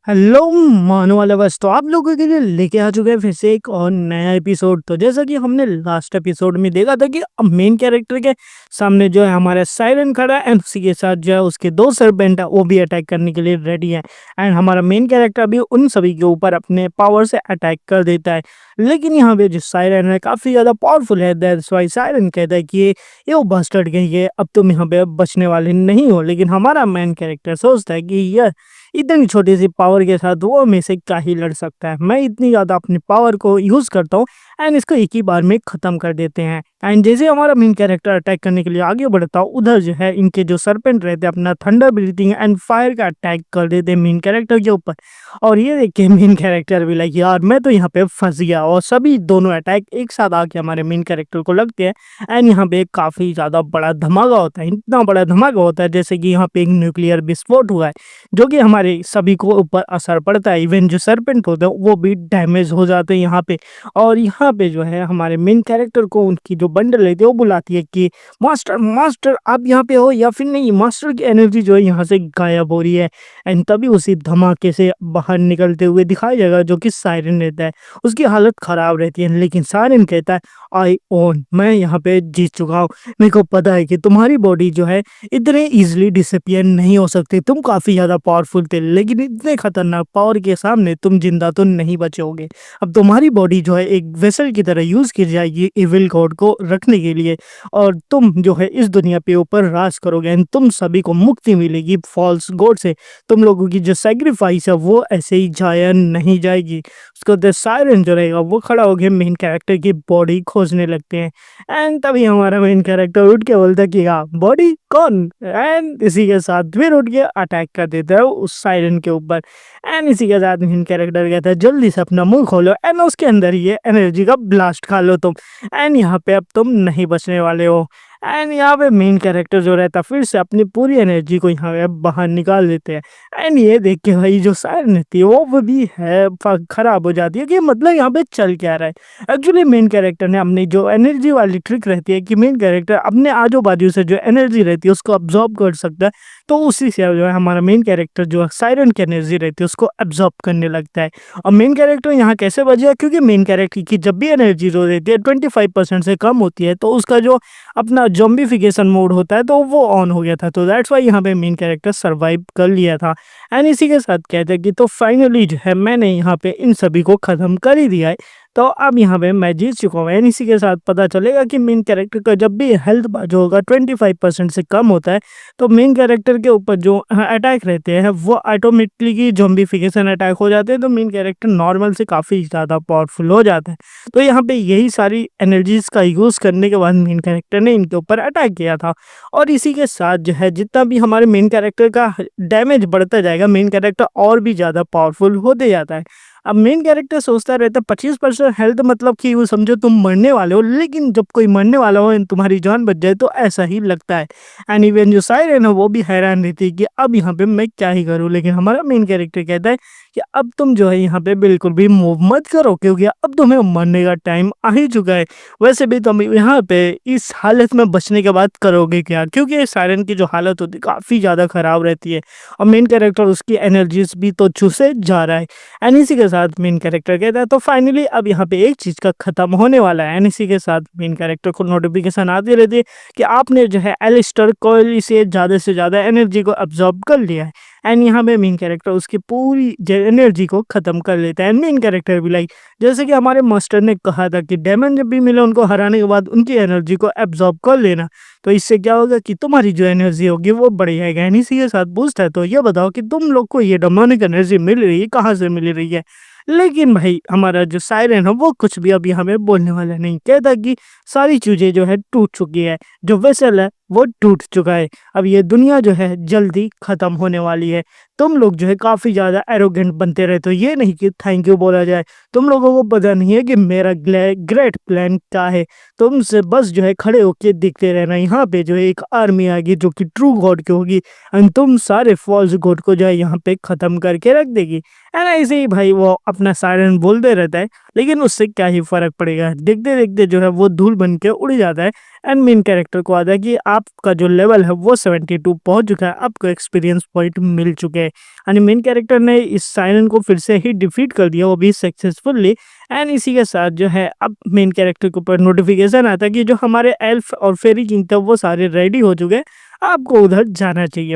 Hello मानो वाला बस तो आप लोगों के लिए लेके आ चुके हैं फिर से एक और नया एपिसोड। तो जैसा कि हमने लास्ट एपिसोड में देखा था कि अब मेन कैरेक्टर के सामने जो है हमारा साइरन खड़ा है एंड उसी के साथ जो है उसके दो सर्पेंट है वो भी अटैक करने के लिए रेडी है। एंड हमारा मेन कैरेक्टर भी उन सभी के ऊपर अपने पावर से अटैक कर देता है। लेकिन यहाँ पे जो साइरन है काफ़ी ज़्यादा पावरफुल है। दैट्स वाई साइरन कहता है कि ये वो बस्टर्ड गई है, अब तुम यहाँ पे बचने वाले नहीं हो। लेकिन हमारा मेन कैरेक्टर सोचता है कि यह इतनी छोटी सी पावर के साथ वो मेरे से क्या ही लड़ सकता है। मैं इतनी ज़्यादा अपनी पावर को यूज़ करता हूँ एंड इसको एक ही बार में ख़त्म कर देते हैं। एंड जैसे हमारा मेन कैरेक्टर अटैक करने के लिए आगे बढ़ता है, उधर जो है इनके जो सरपेंट रहते हैं अपना थंडर ब्रीथिंग एंड फायर का अटैक कर देते हैं मेन कैरेक्टर के ऊपर। और ये देख के मेन कैरेक्टर भी लाइक यार मैं तो यहाँ पे फंस गया। और सभी दोनों अटैक एक साथ आके हमारे मेन कैरेक्टर को लगते हैं एंड यहाँ पे काफ़ी ज़्यादा बड़ा धमाका होता है। इतना बड़ा धमाका होता है जैसे कि यहाँ पे एक न्यूक्लियर विस्फोट हुआ है, जो कि हमारे सभी को ऊपर असर पड़ता है। इवन जो सरपेंट होते हैं वो भी डैमेज हो जाते हैं यहाँ पे। और यहाँ पे जो है हमारे मेन कैरेक्टर को उनकी जो बंडल रहती है वो बुलाती है कि मास्टर मास्टर आप यहाँ पे हो या फिर नहीं। मास्टर की एनर्जी जो है यहाँ से गायब हो रही है। एंड तभी उसी धमाके से बाहर निकलते हुए दिखाया जाएगा जो कि सायरन रहता है। उसकी हालत ख़राब रहती है लेकिन सायरन कहता है आई ओन, मैं यहाँ पे जीत चुका हूँ। मेरे को पता है कि तुम्हारी बॉडी जो है इतने ईजिली डिसअपियर नहीं हो सकती। तुम काफ़ी ज़्यादा पावरफुल थे लेकिन इतने खतरनाक पावर के सामने तुम जिंदा तो नहीं बचोगे। अब तुम्हारी बॉडी जो है एक वेसल की तरह यूज़ की जाएगी इविल गॉड को रखने के लिए, और तुम जो है इस दुनिया पे ऊपर राज करोगे एंड तुम सभी को मुक्ति मिलेगी फॉल्स गॉड से। तुम लोगों की जो सेक्रीफाइस है वो ऐसे ही जाया नहीं जाएगी। उसको द सायरन जो रहेगा वो खड़ा होकर मेन कैरेक्टर की बॉडी खोजने लगते हैं। एंड तभी हमारा मेन कैरेक्टर उठ के बोलता है कि हाँ बॉडी कौन। एंड इसी के साथ फिर उठ के अटैक कर देता है उस सायरन के ऊपर। एंड इसी के साथ मेन कैरेक्टर कहता है जल्दी से अपना मुंह खोलो एंड उसके अंदर ये एनर्जी का ब्लास्ट खा लो तुम। एंड यहाँ पे अब तुम नहीं बचने वाले हो। एंड यहाँ पे मेन कैरेक्टर जो रहता है फिर से अपनी पूरी एनर्जी को यहाँ पे बाहर निकाल देते हैं। एंड ये देख के भाई जो सायरन रहती है वो भी है खराब हो जाती है कि मतलब यहाँ पे चल क्या रहा है। एक्चुअली मेन कैरेक्टर ने अपनी जो एनर्जी वाली ट्रिक रहती है कि मेन कैरेक्टर अपने आजू बाजू से जो एनर्जी रहती है उसको अब्जॉर्ब कर सकता है। तो उसी से जो है हमारा मेन कैरेक्टर जो सायरन की एनर्जी रहती है उसको अब्जॉर्ब करने लगता है। और मेन कैरेक्टर यहाँ कैसे बचा, क्योंकि मेन कैरेक्टर की जब भी एनर्जी जो रहती है 25% से कम होती है तो उसका जो अपना ज़ॉम्बीफिकेशन मोड होता है तो वो ऑन हो गया था। तो दैट्स वाई यहाँ पे मेन कैरेक्टर सरवाइव कर लिया था। एंड इसी के साथ कहते हैं कि तो फाइनली जो है मैंने यहाँ पे इन सभी को ख़त्म कर ही दिया है, तो अब यहाँ पे मैं जीत चुका हूँ। एंड इसी के साथ पता चलेगा कि मेन कैरेक्टर का जब भी हेल्थ जो होगा 25% से कम होता है तो मेन कैरेक्टर के ऊपर जो अटैक रहते हैं वो ऑटोमेटिकली ज़ॉम्बीफिकेशन अटैक हो जाते हैं। तो मेन कैरेक्टर नॉर्मल से काफ़ी ज़्यादा पावरफुल हो जाता है। तो यहाँ पे यही सारी एनर्जीज़ का यूज़ करने के बाद मेन कैरेक्टर ने इनके ऊपर अटैक किया था। और इसी के साथ जो है जितना भी हमारे मेन कैरेक्टर का डैमेज बढ़ता जाएगा मेन कैरेक्टर और भी ज़्यादा पावरफुल होते जाता है। अब मेन कैरेक्टर सोचता रहता है 25% हेल्थ मतलब कि वो समझो तुम मरने वाले हो, लेकिन जब कोई मरने वाला हो तुम्हारी जान बच जाए तो ऐसा ही लगता है। एंड इवन जो सायरन है वो भी हैरान रहती है कि अब यहाँ पे मैं क्या ही करूँ। लेकिन हमारा मेन कैरेक्टर कहता है कि अब तुम जो है यहाँ पे बिल्कुल भी मूव मत करो क्योंकि अब तुम्हें मरने का टाइम आ ही चुका है। वैसे भी तुम यहाँ पे इस हालत में बचने के बाद करोगे क्या, क्योंकि सायरन की जो हालत होती है काफ़ी ज़्यादा ख़राब रहती है और मेन कैरेक्टर उसकी एनर्जीज भी तो चूसे जा रहा है। एंड इसी के साथ मेन कैरेक्टर कहता है तो फाइनली अब यहाँ पे एक चीज़ का ख़त्म होने वाला है। एंड इसी के साथ मेन कैरेक्टर को नोटिफिकेशन आती रहती है कि आपने जो है एलिस्टर कोयली से ज़्यादा एनर्जी को अब्जॉर्ब कर लिया है। एंड यहाँ पे मेन कैरेक्टर उसकी पूरी एनर्जी को ख़त्म कर लेता है। एंड मेन कैरेक्टर भी लाइक जैसे कि हमारे मास्टर ने कहा था कि डेमन जब भी मिले उनको हराने के बाद उनकी एनर्जी को एब्जॉर्ब कर लेना, तो इससे क्या होगा कि तुम्हारी जो एनर्जी होगी वो बढ़ जाएगा। एंड इसी के साथ पूछता है तो ये बताओ कि तुम लोग को ये डेमोनिक एनर्जी मिल रही है, कहाँ से मिल रही है। लेकिन भाई हमारा जो सायरन है वो कुछ भी अभी हमें बोलने वाला नहीं, कहता कि सारी चीज़ें जो है टूट चुकी है, जो वेसल है वो टूट चुका है, अब ये दुनिया जो है जल्दी ख़त्म होने वाली है। तुम लोग जो है काफ़ी ज़्यादा एरोगेंट बनते रहते हो, ये नहीं कि थैंक यू बोला जाए। तुम लोगों को पता नहीं है कि मेरा ग्रेट प्लान क्या है। तुमसे बस जो है खड़े होके दिखते रहना। यहाँ पे जो है एक आर्मी आएगी जो कि ट्रू गॉड की होगी एंड तुम सारे फॉल्स गॉड को जो है यहाँ पे ख़त्म करके रख देगी। एंड ऐसे ही भाई वो अपना सायरन बोलते रहता है, लेकिन उससे क्या ही फ़र्क पड़ेगा। देखते देखते जो है वो धूल बन के उड़ जाता है। एंड मेन कैरेक्टर को आता है कि आपका जो लेवल है वो 72 पहुंच चुका है, आपको एक्सपीरियंस पॉइंट मिल चुके हैं। यानी मेन कैरेक्टर ने इस साइरन को फिर से ही डिफीट कर दिया, वो भी सक्सेसफुली। एंड इसी के साथ जो है अब मेन कैरेक्टर के ऊपर नोटिफिकेशन आता है कि जो हमारे एल्फ और फेरी किंग थे वो सारे रेडी हो चुके हैं, आपको उधर जाना चाहिए।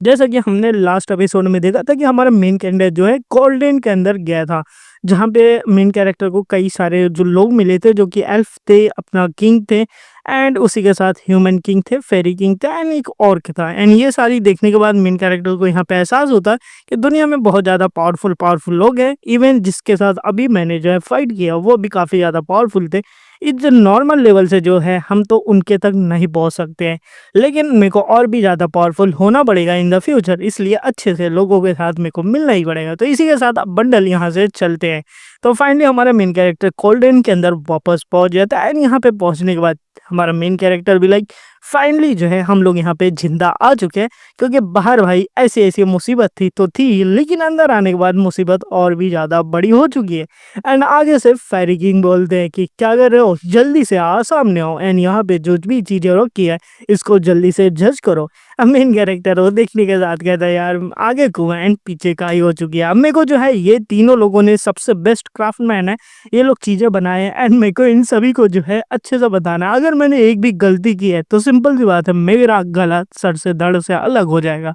जैसा कि हमने लास्ट एपिसोड में देखा था कि हमारा मेन कैरेक्टर जो है गोल्डन के अंदर गया था, जहाँ पे मेन कैरेक्टर को कई सारे जो लोग मिले थे जो कि एल्फ थे, अपना किंग थे, एंड उसी के साथ ह्यूमन किंग थे, फेरी किंग थे, एंड एक ऑर्क था। एंड ये सारी देखने के बाद मेन कैरेक्टर को यहाँ पे एहसास होता है कि दुनिया में बहुत ज़्यादा पावरफुल लोग हैं। इवन जिसके साथ अभी मैंने जो है फाइट किया वो भी काफ़ी ज़्यादा पावरफुल थे। इस नॉर्मल लेवल से जो है हम तो उनके तक नहीं पहुंच सकते हैं, लेकिन मेरे को और भी ज़्यादा पावरफुल होना पड़ेगा इन द फ्यूचर, इसलिए अच्छे से लोगों के साथ मेरे को मिलना ही पड़ेगा। तो इसी के साथ अब बंडल यहाँ से चलते हैं। तो फाइनली हमारा मेन कैरेक्टर कोल्डन के अंदर वापस पहुंच जाता है। एंड यहाँ पे पहुंचने के बाद हमारा मेन कैरेक्टर भी लाइक फाइनली जो है हम लोग यहाँ पे जिंदा आ चुके हैं, क्योंकि बाहर भाई ऐसी ऐसी मुसीबत थी तो थी, लेकिन अंदर आने के बाद मुसीबत और भी ज़्यादा बड़ी हो चुकी है। एंड आगे से फेरी किंग बोलते हैं कि क्या कर रहे हो, जल्दी से आ सामने आओ, एंड यहाँ पे जो भी चीज़ें रखी है इसको जल्दी से जज करो। अब मेन कैरेक्टर वो देखने के साथ कहता है यार आगे कुआं एंड पीछे काई हो चुकी है। अब मेरे को जो है ये तीनों लोगों ने सबसे बेस्ट क्राफ्टमैन है, ये लोग चीज़ें बनाए हैं, एंड मेरे को इन सभी को जो है अच्छे से बताना है। अगर मैंने एक भी गलती की है तो सिंपल सी बात है, मेरा गला सर से धड़ से अलग हो जाएगा।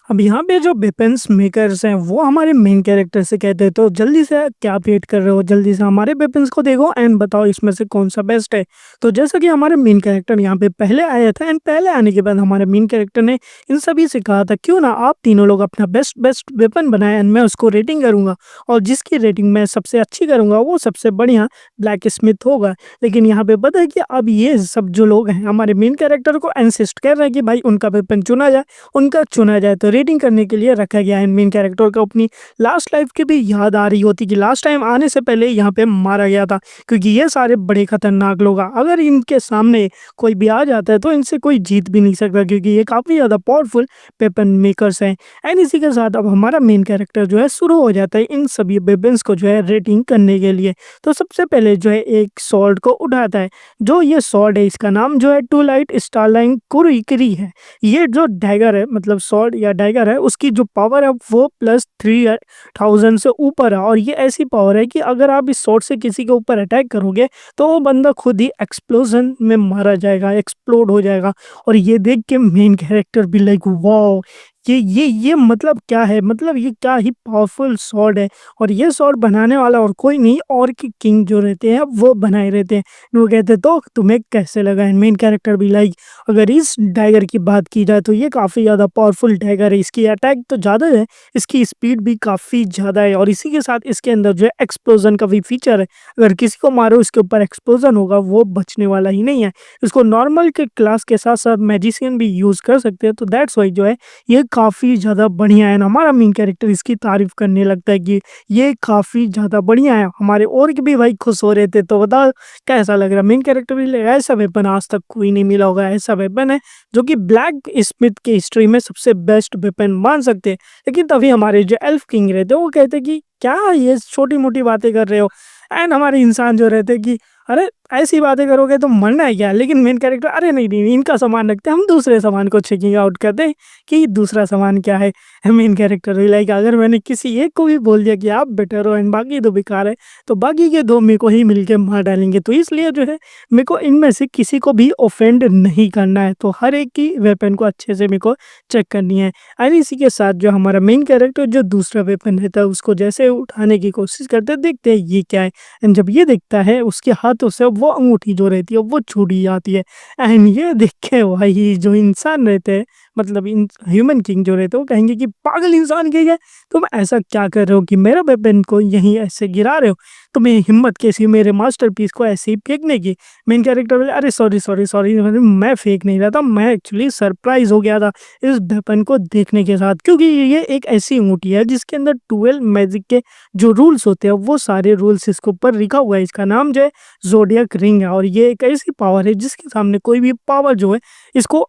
अब यहाँ पे जो वेपन्स मेकर्स हैं वो हमारे मेन कैरेक्टर से कहते हैं तो जल्दी से क्या वेट कर रहे हो, जल्दी से हमारे वेपन्स को देखो एंड बताओ इसमें से कौन सा बेस्ट है। तो जैसा कि हमारे मेन कैरेक्टर यहाँ पे पहले आया था, एंड पहले आने के बाद हमारे मेन कैरेक्टर ने इन सभी से कहा था क्यों ना आप तीनों लोग अपना बेस्ट बेस्ट वेपन बनाए, एंड मैं उसको रेटिंग करूँगा, और जिसकी रेटिंग मैं सबसे अच्छी करूँगा वो सबसे बढ़िया ब्लैक स्मिथ होगा। लेकिन यहाँ पे पता है कि अब ये सब जो लोग हैं हमारे मेन कैरेक्टर को इंसिस्ट कर रहे हैं कि भाई उनका वेपन चुना जाए, उनका चुना जाए। तो रेटिंग करने के लिए रखा गया है। मेन कैरेक्टर को अपनी लास्ट लाइफ की भी याद आ रही होती कि लास्ट टाइम आने से पहले यहाँ पे मारा गया था, क्योंकि ये सारे बड़े खतरनाक लोग हैं, अगर इनके सामने कोई भी आ जाता है तो इनसे कोई जीत भी नहीं सकता, क्योंकि ये काफ़ी ज़्यादा पावरफुल वेपन मेकर्स हैं। एंड इसी के साथ अब हमारा मेन कैरेक्टर जो है शुरू हो जाता है इन सभी वेपन्स को जो है रेटिंग करने के लिए। तो सबसे पहले जो है एक सॉर्ड को उठाता है, जो ये सॉर्ड है इसका नाम जो है टू लाइट स्टारलाइन कुरिकरी है। ये जो डैगर है, मतलब सॉर्ड या डैगर है, उसकी जो पावर है वो +3000 से ऊपर है, और ये ऐसी पावर है कि अगर आप इस सॉर्ड से किसी के ऊपर अटैक करोगे तो वो बंदा खुद ही एक्सप्लोजन में मारा जाएगा, एक्सप्लोड हो जाएगा। और ये देख के मेन कैरेक्टर भी लाइक वाओ, ये मतलब क्या है, मतलब ये क्या ही पावरफुल सॉर्ड है। और ये सॉर्ड बनाने वाला और कोई नहीं, और की किंग जो रहते हैं वो बनाए रहते हैं। वो कहते तो तुम्हें कैसे लगा। मेन कैरेक्टर भी लाइक अगर इस डैगर की बात की जाए तो ये काफ़ी ज़्यादा पावरफुल डैगर है, इसकी अटैक तो ज़्यादा है, इसकी स्पीड भी काफ़ी ज़्यादा है, और इसी के साथ इसके अंदर जो है एक्सप्लोजन का भी फीचर है। अगर किसी को मारो इसके ऊपर एक्सप्लोजन होगा वो बचने वाला ही नहीं है। इसको नॉर्मल के क्लास के साथ साथ मैजिशियन भी यूज़ कर सकते हैं। तो दैट्स वाई जो है ये काफ़ी ज़्यादा बढ़िया है ना। हमारा मेन कैरेक्टर इसकी तारीफ करने लगता है कि ये काफ़ी ज़्यादा बढ़िया है। हमारे और के भी भाई खुश हो रहे थे। तो बताओ कैसा लग रहा है। मेन कैरेक्टर भी ऐसा वेपन आज तक कोई नहीं मिला होगा, ऐसा वेपन है जो कि ब्लैक स्मिथ की हिस्ट्री में सबसे बेस्ट वेपन मान सकते हैं। लेकिन तभी हमारे जो एल्फ किंग रहते हैं वो कहते कि क्या ये छोटी मोटी बातें कर रहे हो। एंड हमारे इंसान जो रहते कि अरे ऐसी बातें करोगे तो मरना है क्या। लेकिन मेन कैरेक्टर अरे नहीं इनका सामान रखते हैं, हम दूसरे सामान को चेकिंग आउट करते हैं कि दूसरा सामान क्या है। मेन कैरेक्टर भी लाइक अगर मैंने किसी एक को भी बोल दिया कि आप बेटर हो एंड बाकी दो बेकार है तो बाकी के दो मेरे को ही मिलके मार डालेंगे। तो इसलिए जो है मेरे को इनमें से किसी को भी ऑफेंड नहीं करना है। तो हर एक की वेपन को अच्छे से मेरे को चेक करनी है। और इसी के साथ जो हमारा मेन कैरेक्टर जो दूसरा वेपन रहता है उसको जैसे उठाने की कोशिश करते हैं, देखते हैं ये क्या है। एंड जब ये देखता है उसके हाथों से वो अंगूठी जो रहती है वो छूटी जाती है। एंड ये देख के भाई जो इंसान रहते हैं, मतलब इन ह्यूमन किंग जो रहते हैं वो कहेंगे कि पागल इंसान के है, तुम ऐसा क्या कर रहे हो कि मेरा वेपन को यहीं ऐसे गिरा रहे हो, तुम्हें हिम्मत कैसी मेरे मास्टरपीस को ऐसे ही फेंकने की। मेन कैरेक्टर बोले अरे सॉरी मैं फेंक नहीं रहा था, मैं एक्चुअली सरप्राइज हो गया था इस वेपन को देखने के साथ, क्योंकि ये एक ऐसी अंगूठी है जिसके अंदर 12 मैजिक के जो रूल्स होते हैं वो सारे रूल्स इसके ऊपर लिखा हुआ है। इसका नाम जो है ज़ोडियक रिंग है, और ये एक ऐसी पावर है जिसके सामने कोई भी पावर जो है इसको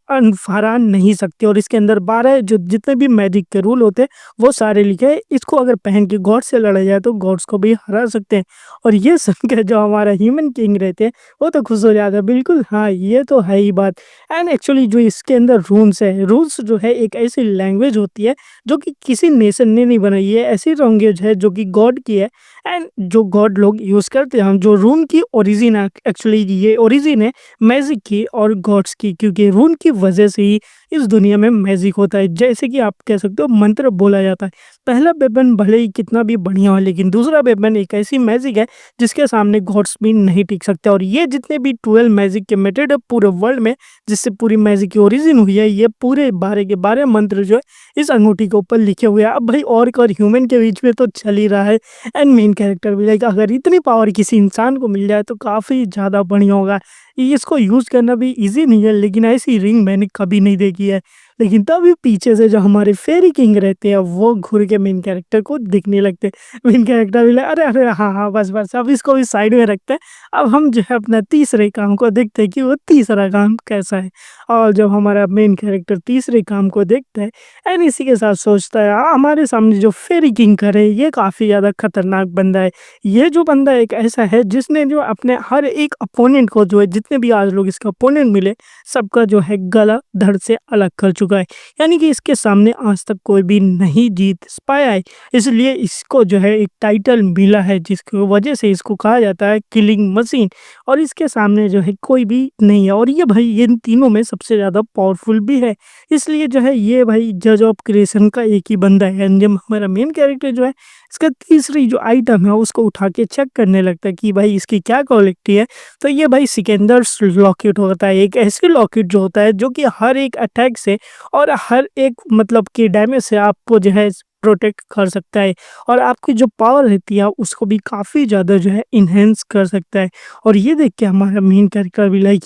हरा नहीं सकती। और इसके अंदर 12 जो जितने भी मैजिक के रूल होते हैं वो सारे लिखे हैं। इसको अगर पहन के गॉड से लड़ा जाए तो गॉड्स को भी हरा सकते हैं। और ये सुन के जो हमारा ह्यूमन किंग रहते हैं वो तो खुश हो जाता है, बिल्कुल हाँ, ये तो है ही बात। एंड एक्चुअली जो इसके अंदर रून्स है, रून्स जो है एक ऐसी लैंग्वेज होती है जो कि किसी नेशन ने नहीं बनाई है, ऐसी लैंग्वेज है जो कि गॉड की है। एंड जो गॉड लोग यूज़ करते हैं, जो रून की ओरिजिन एक्चुअली ये ओरिजिन है मैजिक की और गॉड्स की, क्योंकि रून की वजह से ही इस दुनिया में मैजिक होता है। जैसे कि आप कह सकते हो मंत्र बोला जाता है, पहला वेपन भले ही कितना भी बढ़िया हो, लेकिन दूसरा वेपन एक ऐसी मैजिक है जिसके सामने गॉड्स भी नहीं टिक सकते। और ये जितने भी 12 मैजिक के मेथड है पूरे वर्ल्ड में, जिससे पूरी मैजिक की ओरिजिन हुई है, ये पूरे 12 के 12 मंत्र जो है इस अंगूठी के ऊपर लिखे हुए हैं। अब भाई और ह्यूमन के बीच में तो चल ही रहा है। एंड मेन कैरेक्टर भी लाइक अगर इतनी पावर किसी इंसान को मिल जाए तो काफ़ी ज़्यादा बढ़िया होगा। इसको यूज़ करना भी ईज़ी नहीं है, लेकिन ऐसी रिंग मैंने कभी नहीं देखी है। लेकिन तभी पीछे से जो हमारे फेरी किंग रहते हैं वो घूर के मेन कैरेक्टर को दिखने लगते हैं। मेन कैरेक्टर भी लाइक अरे, अरे! हाँ, हाँ, बस अब इसको भी साइड में रखते हैं। अब हम जो है अपना तीसरे काम को देखते हैं कि वो तीसरा काम कैसा है। और जब हमारा मेन कैरेक्टर तीसरे काम को देखता है एंड इसी के साथ सोचता है हमारे सामने जो फेरी किंग करे ये काफ़ी ज़्यादा खतरनाक बंदा है। ये जो बंदा एक ऐसा है जिसने जो अपने हर एक अपोनेंट को जो है, जितने भी आज लोग इसके अपोनेंट मिले सबका जो है गला धड़ से अलग कर चुका है। यानी कि इसके सामने आज तक कोई भी नहीं जीत पाया है। इसलिए इसको जो है एक टाइटल मिला है जिसकी वजह से इसको कहा जाता है किलिंग मशीन। और इसके सामने जो है कोई भी नहीं है। और ये भाई इन तीनों में सबसे ज़्यादा पावरफुल भी है। इसलिए जो है ये भाई जज ऑफ क्रिएशन का एक ही बंदा है। एंड जब हमारा मेन कैरेक्टर जो है इसका तीसरी जो आइटम है उसको उठा के चेक करने लगता है कि भाई इसकी क्या क्वालिटी है, तो ये भाई सिकंदर्स लॉकेट होता है। एक ऐसी लॉकेट जो होता है जो कि हर एक अटैक से और हर एक मतलब कि डैमेज से आपको जो है प्रोटेक्ट कर सकता है। और आपकी जो पावर रहती है उसको भी काफ़ी ज़्यादा जो है इन्हेंस कर सकता है। और ये देख के हमारा मेन कैरेक्टर भी लाइक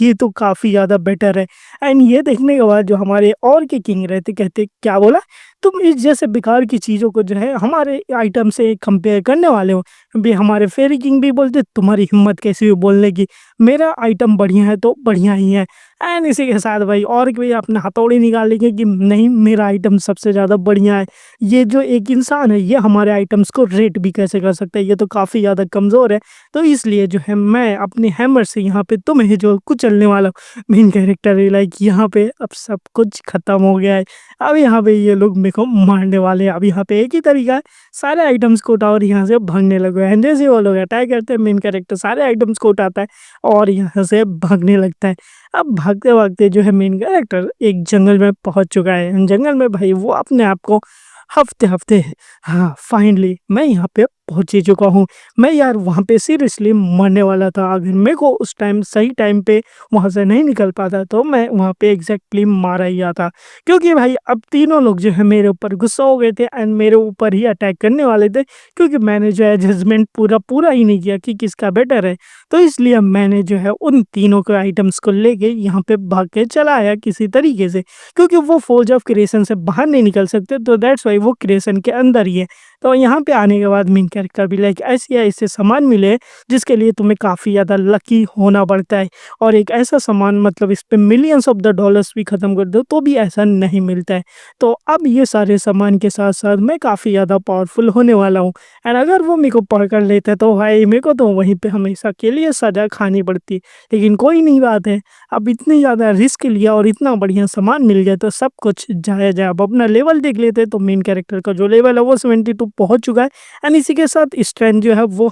ये तो काफ़ी ज़्यादा बेटर है। एंड ये देखने के बाद जो हमारे और के किंग रहते कहते क्या बोला, तुम इस जैसे बेकार की चीज़ों को जो है हमारे आइटम से कंपेयर करने वाले हो। भी हमारे फेरी किंग भी बोलते तुम्हारी हिम्मत कैसी हुई बोलने की, मेरा आइटम बढ़िया है तो बढ़िया ही है। एंड इसी के साथ भाई और भी अपना हथौड़ी निकालेंगे कि नहीं मेरा आइटम सबसे ज़्यादा बढ़िया है। ये जो एक इंसान है ये हमारे आइटम्स को रेट भी कैसे कर सकता है, ये तो काफ़ी ज़्यादा कमज़ोर है। तो इसलिए जो है मैं अपने हैमर से यहाँ पे तुम्हें जो कुचलने वाला हूँ। मेन कैरेक्टर लाइक यहाँ पे अब सब कुछ ख़त्म हो गया है। अब यहाँ पे ये लोग मेरे को मारने वाले हैं। अब यहाँ पे एक ही तरीका है, सारे आइटम्स को उठाओ और यहाँ से भागने लगो। एंड जैसे वो लोग अटैक करते हैं मेन कैरेक्टर सारे आइटम्स को उठाता है और यहाँ से भागने लगता है। अब भागते-भागते जो है मेन कैरेक्टर एक जंगल में पहुँच चुका है। जंगल में भाई वो अपने आप को हफ्ते-हफ्ते हाँ, फाइनली मैं यहाँ पे पहुँच ही चुका हूँ। मैं यार वहाँ पे सीरियसली मरने वाला था। अगर मेरे को उस टाइम सही टाइम पे वहाँ से नहीं निकल पाता तो मैं वहाँ पे एग्ज़ैक्टली मारा ही जाता। क्योंकि भाई अब तीनों लोग जो है मेरे ऊपर गुस्सा हो गए थे एंड मेरे ऊपर ही अटैक करने वाले थे। क्योंकि मैंने जो है जजमेंट पूरा ही नहीं किया कि किसका बेटर है। तो इसलिए मैंने जो है उन तीनों के आइटम्स को लेके यहाँ पे भाग के चला आया किसी तरीके से। क्योंकि वो फोर्ज ऑफ क्रिएशन से बाहर नहीं निकल सकते, तो दैट्स वाई वो क्रिएशन के अंदर ही है। तो यहाँ पे आने के बाद मेन कैरेक्टर भी लाइक ऐसे सामान मिले जिसके लिए तुम्हें काफ़ी ज़्यादा लकी होना पड़ता है। और एक ऐसा सामान मतलब इस पे मिलियंस ऑफ द डॉलर्स भी ख़त्म कर दो तो भी ऐसा नहीं मिलता है। तो अब ये सारे सामान के साथ साथ मैं काफ़ी ज़्यादा पावरफुल होने वाला हूँ। एंड अगर वो मेरे को पकड़ लेते तो भाई मेरे को तो वहीं पे हमेशा के लिए सज़ा खानी पड़ती। लेकिन कोई नहीं बात है, अब इतनी ज़्यादा रिस्क लिया और इतना बढ़िया सामान मिल गया तो सब कुछ जाया जाए। अब अपना लेवल देख लेते तो मेन कैरेक्टर का जो लेवल है वो 72 पहुँच चुका है। एंड इसी के साथ स्ट्रेंथ जो है वो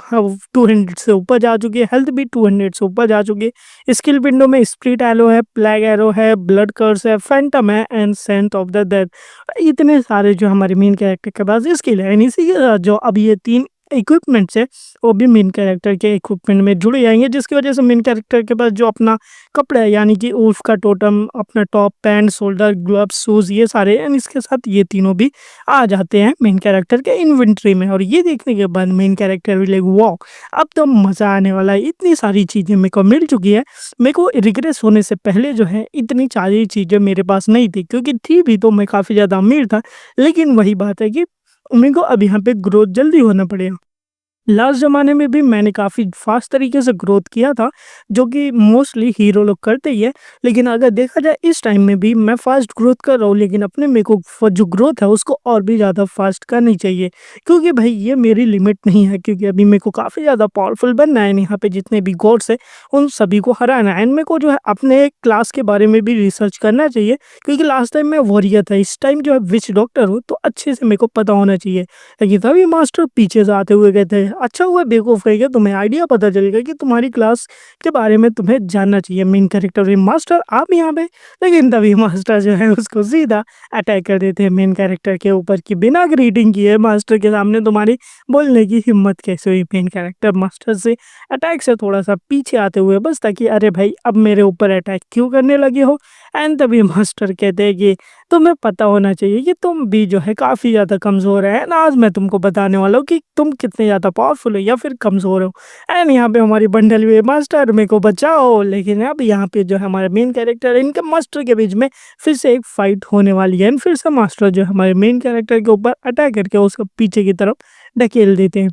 200 से ऊपर जा चुकी है, हेल्थ भी 200 से ऊपर जा चुकी है। स्किल विंडो में स्प्लिट एरो है, प्लेग एरो है, ब्लड कर्स है, फैंटम है and saint of the dead. इतने सारे जो हमारे मेन कैरेक्टर के पास स्किल है। एंड इसी के साथ जो अब ये 3 इक्विपमेंट्स है वो भी मेन कैरेक्टर के इक्विपमेंट में जुड़ जाएंगे, जिसकी वजह से मेन कैरेक्टर के पास जो अपना कपड़ा है यानी कि उल्फ का टोटम, अपना top pant, shoulder gloves, shoes ये सारे एंड इसके साथ ये तीनों भी आ जाते हैं मेन कैरेक्टर के इन्वेंट्री में। और ये देखने के बाद मेन कैरेक्टर भी लाइक वाओ अब तो मज़ा आने वाला है, इतनी सारी चीज़ें मेरे को मिल चुकी है। मेरे को रिग्रेस होने से पहले जो है इतनी सारी चीज़ें मेरे पास नहीं थी, क्योंकि थी भी तो मैं काफ़ी ज़्यादा अमीर था। लेकिन वही बात है कि मेरे को अब यहाँ पे ग्रोथ जल्दी होना पड़ेगा। लास्ट ज़माने में भी मैंने काफ़ी फ़ास्ट तरीके से ग्रोथ किया था, जो कि मोस्टली हीरो लोग करते ही है। लेकिन अगर देखा जाए इस टाइम में भी मैं फ़ास्ट ग्रोथ कर रहा हूँ, लेकिन अपने मेरे को फ जो ग्रोथ है उसको और भी ज़्यादा फ़ास्ट करनी चाहिए। क्योंकि भई ये मेरी लिमिट नहीं है, क्योंकि अभी मेरे को काफ़ी ज़्यादा पावरफुल बनना है एंड यहाँ पे जितने भी गॉड्स हैं, उन सभी को हराना है एंड मेरे को जो है अपने क्लास के बारे में भी रिसर्च करना चाहिए, क्योंकि लास्ट टाइम मैं वॉरियर था, इस टाइम जो है विच डॉक्टर हूँ, तो अच्छे से मेरे को पता होना चाहिए। लेकिन तभी मास्टर पीछे से आते हुए कहते हैं, अच्छा हुआ बेवकूफ़ रह गया, तुम्हें आइडिया पता चलेगा कि तुम्हारी क्लास के बारे में तुम्हें जानना चाहिए। मेन कैरेक्टर भी मास्टर आप यहाँ पे। लेकिन तभी मास्टर जो है उसको सीधा अटैक कर देते हैं मेन कैरेक्टर के ऊपर कि बिना ग्रीटिंग किए मास्टर के सामने तुम्हारी बोलने की हिम्मत कैसे हुई। मेन कैरेक्टर मास्टर से अटैक से थोड़ा सा पीछे आते हुए बस ताकि अरे भाई अब मेरे ऊपर अटैक क्यों करने लगे हो। एंड तभी मास्टर कहते हैं कि तुम्हें पता होना चाहिए कि तुम भी जो है काफ़ी ज़्यादा कमज़ोर है ना, आज मैं तुमको बताने वाला हूँ कि तुम कितने ज़्यादा पावरफुल हो या फिर कमज़ोर हो। एंड यहाँ पे हमारी बंडल हुई मास्टर मेरे को बचाओ। लेकिन अब यहाँ पे जो है हमारे मेन कैरेक्टर इनके मास्टर के बीच में फिर से एक फाइट होने वाली है एंड फिर से मास्टर जो है हमारे मेन कैरेक्टर के ऊपर अटैक करके उसको पीछे की तरफ ढकेल देते हैं,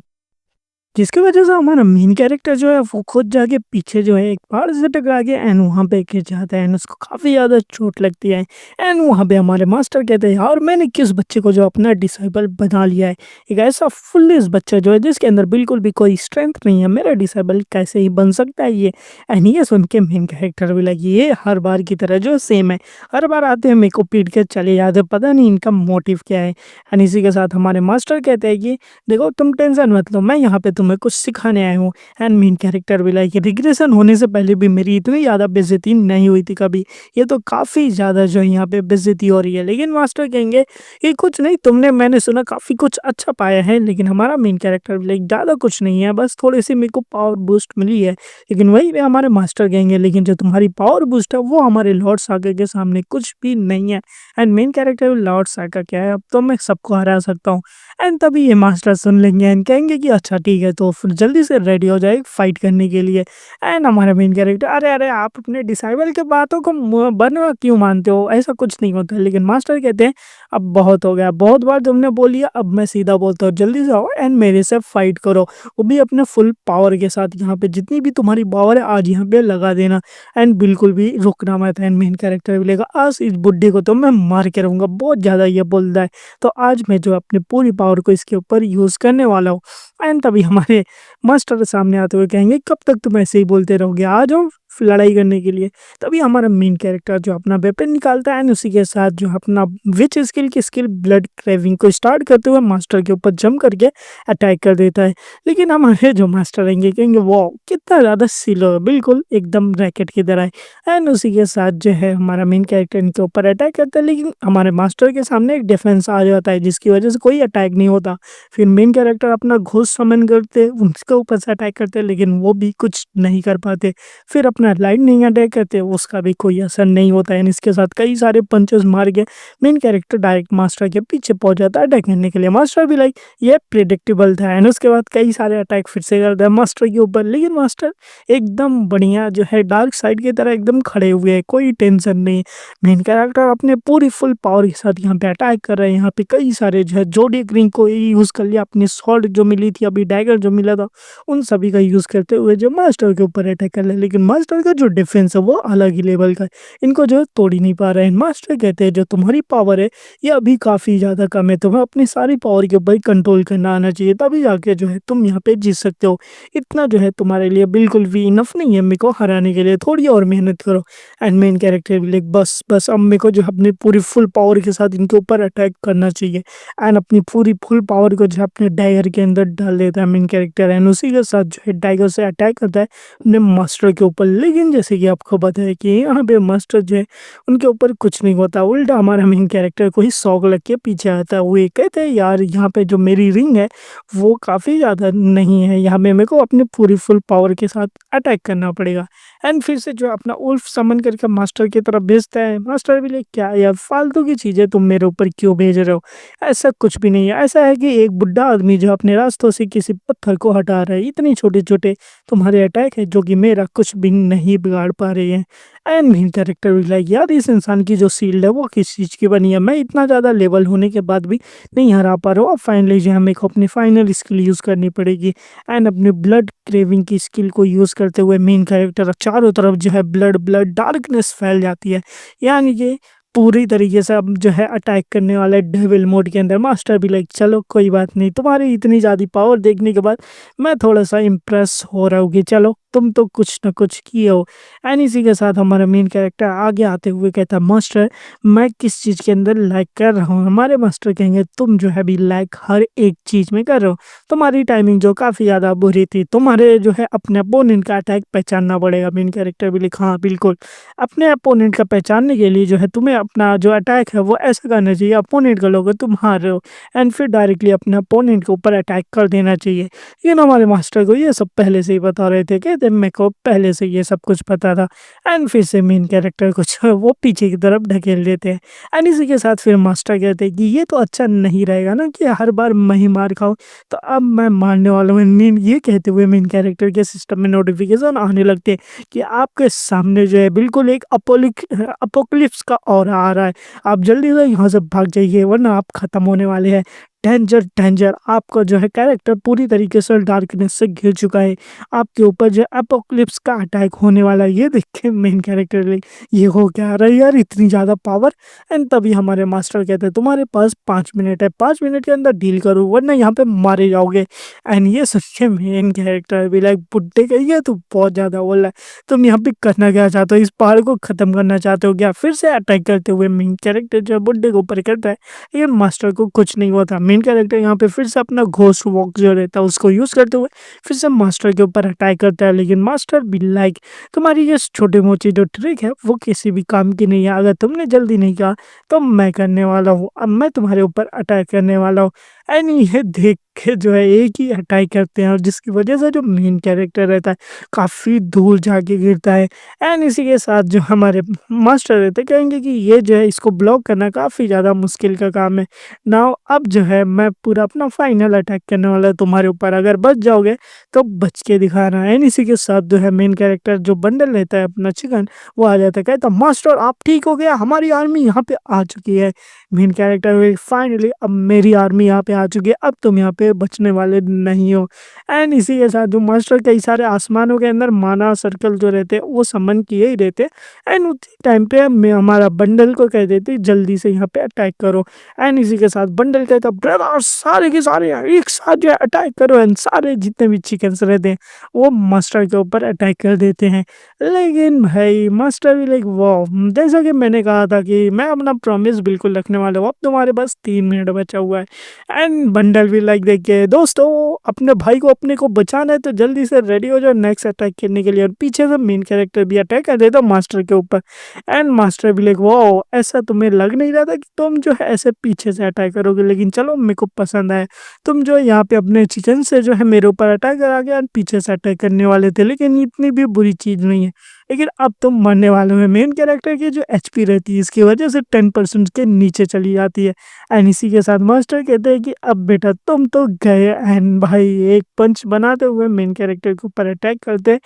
जिसकी वजह से हमारा मेन कैरेक्टर जो है वो खुद जाके पीछे जो है एक पहाड़ से टकरा गया एंड वहाँ पे गिर जाता है एंड उसको काफ़ी ज़्यादा चोट लगती है। एंड वहाँ पे हमारे मास्टर कहते हैं यार मैंने किस बच्चे को जो अपना डिसाइबल बना लिया है, एक ऐसा फुल्लेस बच्चा जो है जिसके अंदर बिल्कुल भी कोई स्ट्रेंथ नहीं है, मेरा डिसाइबल कैसे ही बन सकता है ये। एंड ये सुन के मेन कैरेक्टर भी लगी ये हर बार की तरह जो सेम है, हर बार आते हैं मेरे को पीट के चले जाते हैं, पता नहीं इनका मोटिव क्या है। एंड इसी के साथ हमारे मास्टर कहते हैं कि देखो तुम टेंशन मत लो, मैं यहाँ पे तुम्हें कुछ सिखाने आया हूँ। एंड मेन कैरेक्टर भी लाइक रिग्रेशन होने से पहले भी मेरी इतनी ज़्यादा बेइज्जती नहीं हुई थी कभी, ये तो काफ़ी ज़्यादा जो है यहाँ पे बेइज्जती हो रही है। लेकिन मास्टर कहेंगे कि कुछ नहीं, तुमने मैंने सुना काफ़ी कुछ अच्छा पाया है। लेकिन हमारा मेन कैरेक्टर भी लाइक ज़्यादा कुछ नहीं है, बस थोड़ी सी मेरे को पावर बूस्ट मिली है। लेकिन वही पे हमारे मास्टर कहेंगे लेकिन जो तुम्हारी पावर बूस्ट है वो हमारे लॉर्ड सागर के सामने कुछ भी नहीं है। एंड मेन कैरेक्टर लॉर्ड सागर क्या है, अब तो मैं सबको हरा सकता हूँ। एंड तभी ये मास्टर सुन लेंगे एंड कहेंगे कि अच्छा ठीक है, तो फिर जल्दी से रेडी हो जाए फाइट करने के लिए। एंड हमारा मेन कैरेक्टर अरे अरे आप अपने डिसाइबल के बातों को बनवा क्यों मानते हो, ऐसा कुछ नहीं होता। लेकिन मास्टर कहते हैं अब बहुत हो गया, बहुत बार तुमने बोल लिया, अब मैं सीधा बोलता हूँ जल्दी से आओ एंड मेरे से फाइट करो, वो भी अपने फुल पावर के साथ। यहाँ पे जितनी भी तुम्हारी पावर है आज यहाँ पे लगा देना एंड बिल्कुल भी रुकना मत। एंड मेन कैरेक्टर बोलेगा आज इस बुड्ढे को तो मैं मार के रहूँगा, बहुत ज़्यादा ये बोल रहा है, तो आज मैं जो अपनी पूरी पावर को इसके ऊपर यूज़ करने वाला हूँ। एंड तभी हमारे मास्टर सामने आते हुए कहेंगे कब तक तुम ऐसे ही बोलते रहोगे, आ जाओ फिर लड़ाई करने के लिए। तभी हमारा मेन कैरेक्टर जो अपना वेपन निकालता है एंड उसी के साथ जो अपना विच स्किल की स्किल ब्लड क्रेविंग को स्टार्ट करते हुए मास्टर के ऊपर जंप करके अटैक कर देता है। लेकिन हमारे जो मास्टर रहेंगे कहेंगे वाह कितना ज़्यादा सिलो है, बिल्कुल एकदम रैकेट की तरह है। एंड उसी के साथ जो है हमारा मेन कैरेक्टर इनके ऊपर अटैक करता है, लेकिन हमारे मास्टर के सामने एक डिफेंस आ जाता है जिसकी वजह से कोई अटैक नहीं होता। फिर मेन कैरेक्टर अपना घोस्ट समन करते उसके ऊपर से अटैक करते, लेकिन वो भी कुछ नहीं कर पाते। फिर अपना लाइटनिंग अटैक करते उसका भी कोई असर नहीं होता है। इसके साथ कई सारे पंचेस मार के मेन कैरेक्टर डायरेक्ट मास्टर के पीछे पहुंच जाता है अटैक करने के लिए। मास्टर भी लाइक ये प्रिडिक्टेबल था एंड उसके बाद कई सारे अटैक फिर से करता है मास्टर के ऊपर। लेकिन मास्टर एकदम बढ़िया जो है डार्क साइड की तरह एकदम खड़े हुए हैं, कोई टेंशन नहीं। मेन कैरेक्टर अपने पूरी फुल पावर के साथ यहाँ पे अटैक कर रहे हैं। यहाँ पे कई सारे जो है जोडियक रिंग को यूज़ कर लिया, अपनी स्वॉर्ड जो मिली थी अभी डैगर जो मिला था उन सभी का यूज़ करते हुए जो मास्टर के ऊपर अटैक कर लिया। लेकिन मास्टर का जो डिफेंस है वो अलग ही लेवल का है, इनको जो है तोड़ ही नहीं पा रहे हैं। मास्टर कहते हैं जो तुम्हारी पावर है ये अभी काफ़ी ज़्यादा कम है, तुम्हें अपनी सारी पावर के ऊपर कंट्रोल करना आना चाहिए, तभी जाके जो है तुम यहाँ पे जीत सकते हो। इतना जो है तुम्हारे लिए बिल्कुल भी इनफ नहीं है मेरे को हराने के लिए, थोड़ी और मेहनत करो। एंड मेन कैरेक्टर भी लाइक बस बस अब मेरे को जो है अपनी पूरी फुल पावर के साथ इनके ऊपर अटैक करना चाहिए। एंड अपनी पूरी फुल पावर को जो है अपने डाइगर के अंदर डाल देता है मेन कैरेक्टर एंड उसी के साथ जो है डाइगर से अटैक करता है अपने मास्टर के ऊपर। लेकिन जैसे कि आपको पता है कि यहाँ पे मास्टर जो है उनके ऊपर कुछ नहीं होता, उल्टा हमारा मेन कैरेक्टर को ही शौक लग के पीछे आता है। वो ये कहते हैं यार यहाँ पे जो मेरी रिंग है वो काफ़ी ज़्यादा नहीं है, यहाँ पे मेरे को अपनी पूरी फुल पावर के साथ अटैक करना पड़ेगा। एंड फिर से जो अपना उल्फ समन करके मास्टर की तरफ भेजता है। मास्टर भी लाइक क्या यार फालतू की चीज़ें तुम मेरे ऊपर क्यों भेज रहे हो, ऐसा कुछ भी नहीं है। ऐसा है कि एक बुढ़ा आदमी जो अपने रास्तों से किसी पत्थर को हटा रहा है, इतनी छोटे छोटे तुम्हारे अटैक है जो कि मेरा कुछ भी नहीं बिगाड़ पा रही है। एंड मेन कैरेक्टर भी लाइक यार इस इंसान की जो शील्ड है वो किस चीज़ की बनी है, मैं इतना ज़्यादा लेवल होने के बाद भी नहीं हरा पा रहा हूँ। अब फाइनली जो है मेरे को अपनी फाइनल स्किल यूज़ करनी पड़ेगी। एंड अपने ब्लड क्रेविंग की स्किल को यूज़ करते हुए मेन कैरेक्टर चारों तरफ जो है ब्लड ब्लड डार्कनेस फैल जाती है। यानी कि पूरी तरीके से अब जो है अटैक करने वाला है डेविल मोड के अंदर। मास्टर भी लाइक चलो कोई बात नहीं, तुम्हारी इतनी ज़्यादा पावर देखने के बाद मैं थोड़ा सा इम्प्रेस हो रहा हूँ कि चलो तुम तो कुछ ना कुछ किए हो। एंड इसी के साथ हमारा मेन कैरेक्टर आगे आते हुए कहता है मास्टर मैं किस चीज़ के अंदर लैग कर रहा हूँ। हमारे मास्टर कहेंगे तुम जो है अभी लैग हर एक चीज़ में कर रहे हो, तुम्हारी टाइमिंग जो काफ़ी ज़्यादा बुरी थी, तुम्हारे जो है अपने अपोनेंट का अटैक पहचानना पड़ेगा। मेन कैरेक्टर भी लिखा हाँ बिल्कुल, अपने अपोनेंट का पहचानने के लिए जो है तुम्हें अपना जो अटैक है वो ऐसा करना चाहिए, अपोनेंट का लोगे तुम हार रहे हो एंड फिर डायरेक्टली अपने अपोनेंट के ऊपर अटैक कर देना चाहिए। लेकिन हमारे मास्टर को ये सब पहले से ही बता रहे थे, कहते मेरे को पहले से ये सब कुछ पता था। एंड फिर से मेन कैरेक्टर को जो है वो पीछे की तरफ ढकेल देते हैं। एंड इसी के साथ फिर मास्टर कहते हैं कि ये तो अच्छा नहीं रहेगा ना कि हर बार मैं ही मार खाऊं, तो अब मैं मारने वाला हूँ। मेन ये कहते हुए मेन कैरेक्टर के सिस्टम में नोटिफिकेशन आने लगते हैं कि आपके सामने जो है बिल्कुल एक अपोकलिप्स का ऑरा आ रहा है, आप जल्दी से यहाँ से भाग जाइए वरना आप खत्म होने वाले हैं। डेंजर डेंजर, आपका जो है कैरेक्टर पूरी तरीके से डार्कनेस से घिर चुका है, आपके ऊपर जो एपोक्लिप्स का अटैक होने वाला है। ये देख के मेन कैरेक्टर लाइक ये हो क्या रहा है यार, इतनी ज़्यादा पावर। एंड तभी हमारे मास्टर कहते हैं तुम्हारे पास 5 मिनट है, 5 मिनट के अंदर डील करो वरना यहाँ पे मारे जाओगे। एंड ये सुन के मेन कैरेक्टर भी लाइक बुड्ढे का ये तो बहुत ज़्यादा बोल रहा है, तुम यहाँ पे करना क्या चाहते हो, इस पहाड़ को ख़त्म करना चाहते हो क्या। फिर से अटैक करते हुए मेन कैरेक्टर जो है बुड्ढे के ऊपर करता है, लेकिन मास्टर को कुछ नहीं होता। मेन कैरेक्टर यहाँ पे फिर से अपना घोस्ट वॉक जो रहता है उसको यूज़ करते हुए फिर से मास्टर के ऊपर अटैक करता है। लेकिन मास्टर भी लाइक तुम्हारी ये छोटी मोटी जो ट्रिक है वो किसी भी काम की नहीं है, अगर तुमने जल्दी नहीं किया तो मैं करने वाला हूँ, अब मैं तुम्हारे ऊपर अटैक करने वाला हूँ। एंड ये देख के जो है एक ही अटैक करते हैं और जिसकी वजह से जो मेन कैरेक्टर रहता है काफ़ी दूर जाके गिरता है। एंड इसी के साथ जो हमारे मास्टर रहते हैं कहेंगे कि ये जो है इसको ब्लॉक करना काफ़ी ज़्यादा मुश्किल का काम है। नाउ अब जो है मैं पूरा अपना फाइनल अटैक करने वाला है तुम्हारे ऊपर, अगर बच जाओगे तो बच के दिखाना है। एंड इसी के साथ जो है मेन कैरेक्टर जो बंडल रहता है अपना चिकन वो आ जाता है, कहता मास्टर आप ठीक हो गया, हमारी आर्मी यहाँ पे आ चुकी है। मेन कैरेक्टर फाइनली अब मेरी आर्मी यहाँ पे आ चुकी है, अब तुम यहाँ पे बचने वाले नहीं हो। एंड इसी के साथ जो मास्टर कई सारे आसमानों के अंदर माना सर्कल जो रहते हैं वो समन किए ही रहते। एंड उसी टाइम पे मैं हमारा बंडल को कह देते जल्दी से यहाँ पे अटैक करो। एंड इसी के साथ बंडल कहता ब्रदर सारे के सारे एक साथ जो है अटैक करो। एंड सारे जितने भी चिकन्स रहते हैं वो मास्टर के ऊपर अटैक कर देते हैं। लेकिन भाई मास्टर भी लाइक वाह, जैसा कि मैंने कहा था कि मैं अपना प्रॉमिस बिल्कुल रखने वाला हूँ, अब तुम्हारे पास 3 मिनट बचा हुआ है। एंड बंडल भी लाइक देख के दोस्तों अपने भाई को अपने को बचाना है तो जल्दी से रेडी हो जाओ नेक्स्ट अटैक करने के लिए। और पीछे से मेन कैरेक्टर भी अटैक कर देता मास्टर के ऊपर। एंड मास्टर भी लाइक वाह, ऐसा तुम्हें लग नहीं रहा था कि तुम जो है ऐसे पीछे से अटैक करोगे, लेकिन चलो मेरे को पसंद आया, तुम जो यहाँ पे अपने चिकन से जो है मेरे ऊपर अटैक करा गया, पीछे से अटैक करने वाले थे, लेकिन इतनी भी बुरी चीज़ नहीं है, लेकिन अब तुम मरने वाले हो। मेन कैरेक्टर की जो एचपी रहती है इसकी वजह से 10% के नीचे चली जाती है। एंड इसी के साथ मास्टर कहते हैं कि अब बेटा तुम तो गए। एंड भाई एक पंच बनाते हुए मेन कैरेक्टर के ऊपर अटैक करते हैं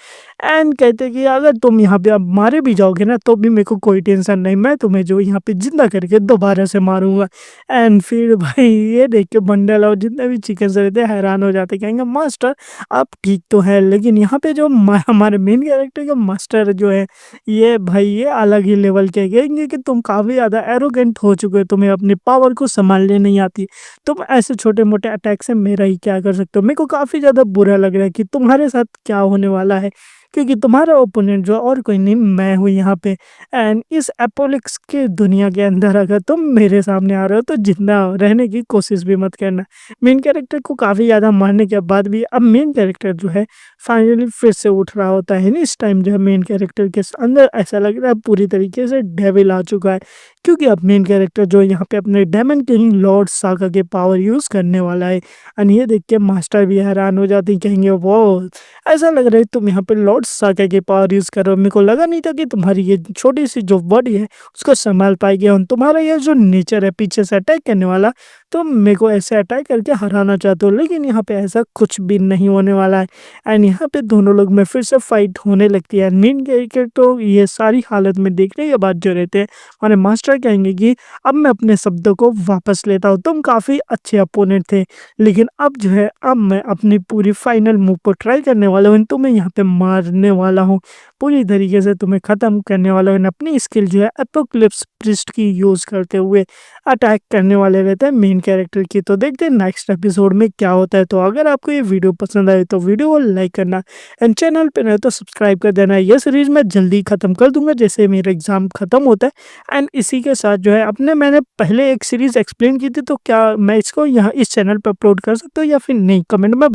एंड कहते हैं कि अगर तुम यहाँ पे अब मारे भी जाओगे ना तो भी मेरे को कोई टेंशन नहीं, मैं तुम्हें जो यहाँ पे जिंदा करके दोबारा से मारूंगा। एंड फिर भाई ये देख के बंडल और जितने भी चिकन रहते हैं हैरान हो जाते, कहेंगे मास्टर आप ठीक तो है, लेकिन यहाँ पे जो हमारे मेन कैरेक्टर के मास्टर जो है ये भाई ये अलग ही लेवल के कहेंगे कि तुम काफ़ी ज़्यादा एरोगेंट हो चुके हो, तुम्हें अपनी पावर को संभालने नहीं आती, तुम ऐसे छोटे मोटे अटैक से मेरा ही क्या कर सकते हो। मेरे को काफ़ी ज़्यादा बुरा लग रहा है कि तुम्हारे साथ क्या होने वाला है, क्योंकि तुम्हारा ओपोनेंट जो और कोई नहीं मैं हूँ यहाँ पे। एंड इस एपोलिक्स के दुनिया के अंदर अगर तुम मेरे सामने आ रहे हो तो जिंदा रहने की कोशिश भी मत करना। मेन कैरेक्टर को काफ़ी ज़्यादा मारने के बाद भी अब मेन कैरेक्टर जो है फाइनली फिर से उठ रहा होता है। इस टाइम जो है मेन कैरेक्टर के अंदर ऐसा लग रहा है पूरी तरीके से डेविल आ चुका है, क्योंकि अब मेन कैरेक्टर जो यहाँ पे अपने डायमंड किंग लॉर्ड सागा के पावर यूज़ करने वाला है। एंड ये देख के मास्टर भी हैरान हो जाते हैं, कहेंगे वो ऐसा लग रहा है तुम यहाँ पे लॉर्ड सागा के पावर यूज़ करो, मेरे को लगा नहीं था कि तुम्हारी ये छोटी सी जो बॉडी है उसको संभाल पाएगी। और तुम्हारा ये जो नेचर है पीछे से अटैक करने वाला तो मेरे को ऐसे अटैक करके हराना चाहते हो, लेकिन यहाँ पे ऐसा कुछ भी नहीं होने वाला है। एंड यहाँ पे दोनों लोग में फिर से फाइट होने लगती है। मेन कैरेक्टर तो ये सारी हालत में देखने के बाद जो रहते हैं, हमारे मास्टर कहेंगे कि अब मैं अपने शब्दों को वापस लेता हूँ, तुम काफ़ी अच्छे अपोनेंट थे, लेकिन अब जो है अब मैं अपनी पूरी फाइनल मूव को ट्राई करने वाला हूँ, तुम्हें यहाँ पे मारने वाला हूँ, पूरी तरीके से तुम्हें ख़त्म करने वाला हूँ। अपनी स्किल जो है एपोक्लिप्स प्रिस्ट की यूज़ करते हुए अटैक करने वाले रहते हैं मेन कैरेक्टर की। तो देखते हैं नेक्स्ट एपिसोड में क्या होता है। तो अगर आपको ये वीडियो पसंद आए तो वीडियो को लाइक करना एंड चैनल पे नए तो सब्सक्राइब कर देना। ये सीरीज़ मैं जल्दी ख़त्म कर दूंगा जैसे मेरा एग्ज़ाम ख़त्म होता है। एंड इसी के साथ जो है मैंने पहले एक सीरीज़ एक्सप्लेन की थी, तो क्या मैं इसको यहाँ इस चैनल पर अपलोड कर सकता हूँ या फिर नहीं, कमेंट में